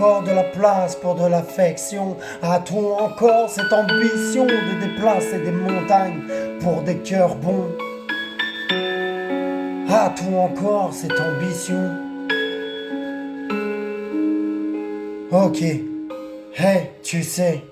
encore de la place pour de l'affection? A-t-on encore cette ambition de déplacer des montagnes pour des cœurs bons? A-t-on encore cette ambition? Ok, hey, tu sais,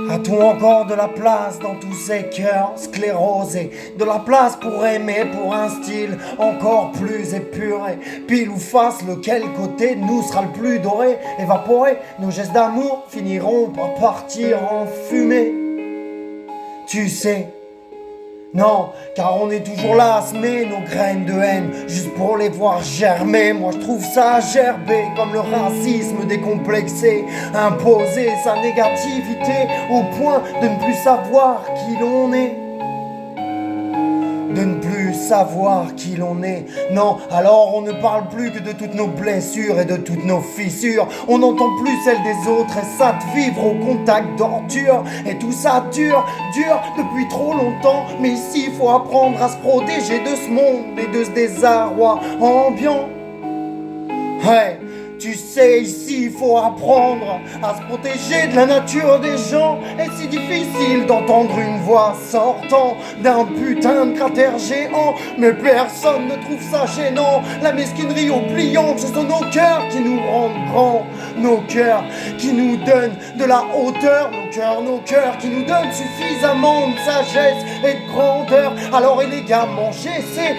a-t-on encore de la place dans tous ces cœurs sclérosés? De la place pour aimer, pour un style encore plus épuré? Pile ou face, lequel côté de nous sera le plus doré? Évaporé, nos gestes d'amour finiront par partir en fumée. Tu sais, non, car on est toujours là à semer nos graines de haine, juste pour les voir germer. Moi je trouve ça gerber, comme le racisme décomplexé, imposer sa négativité au point de ne plus savoir qui l'on est. De ne plus savoir qui l'on est. Non, alors on ne parle plus que de toutes nos blessures et de toutes nos fissures. On n'entend plus celles des autres et ça de vivre au contact d'ordures. Et tout ça dure depuis trop longtemps. Mais ici il faut apprendre à se protéger de ce monde et de ce désarroi ambiant. Ouais, tu sais, ici il faut apprendre à se protéger de la nature des gens. Et si difficile d'entendre une voix sortant d'un putain de cratère géant. Mais personne ne trouve ça gênant. La mesquinerie au pliant, ce sont nos cœurs qui nous rendent grands. Nos cœurs qui nous donnent de la hauteur. Nos cœurs qui nous donnent suffisamment de sagesse et de grandeur. Alors élégamment, j'essaie,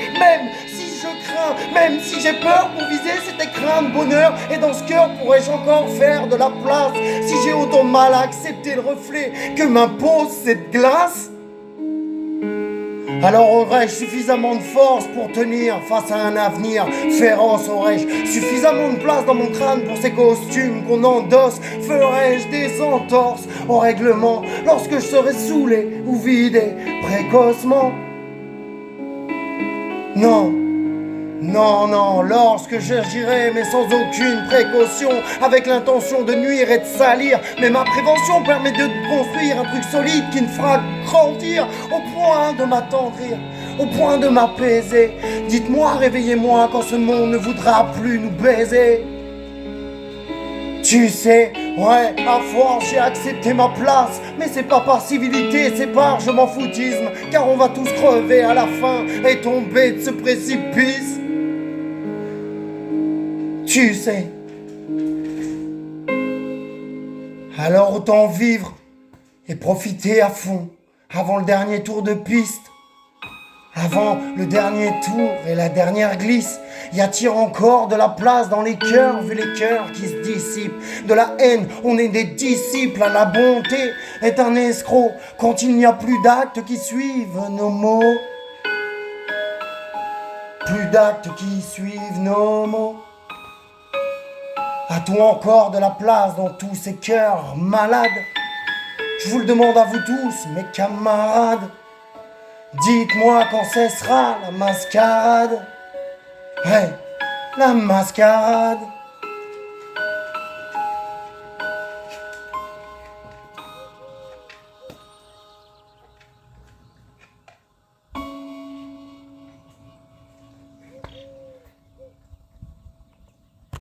même si j'ai peur pour viser cet écrin de bonheur. Et dans ce cœur pourrais-je encore faire de la place? Si j'ai autant de mal à accepter le reflet que m'impose cette glace, alors aurais-je suffisamment de force pour tenir face à un avenir féroce? Aurais-je suffisamment de place dans mon crâne pour ces costumes qu'on endosse? Ferais-je des entorses au règlement lorsque je serais saoulé ou vidé précocement? Non, non, non, lorsque j'agirai, mais sans aucune précaution, avec l'intention de nuire et de salir. Mais ma prévention permet de construire un truc solide qui ne fera grandir au point de m'attendrir, au point de m'apaiser. Dites-moi, réveillez-moi quand ce monde ne voudra plus nous baiser. Tu sais, ouais, à force j'ai accepté ma place. Mais c'est pas par civilité, c'est par je m'en foutisme. Car on va tous crever à la fin et tomber de ce précipice. Tu sais. Alors autant vivre et profiter à fond avant le dernier tour de piste. Avant le dernier tour et la dernière glisse. Y a-t-il encore de la place dans les cœurs, vu les cœurs qui se dissipent? De la haine, on est des disciples. À la bonté est un escroc quand il n'y a plus d'actes qui suivent nos mots. Plus d'actes qui suivent nos mots. A-t-on encore de la place dans tous ces cœurs malades? Je vous le demande à vous tous, mes camarades. Dites-moi quand cessera la mascarade. Ouais, la mascarade.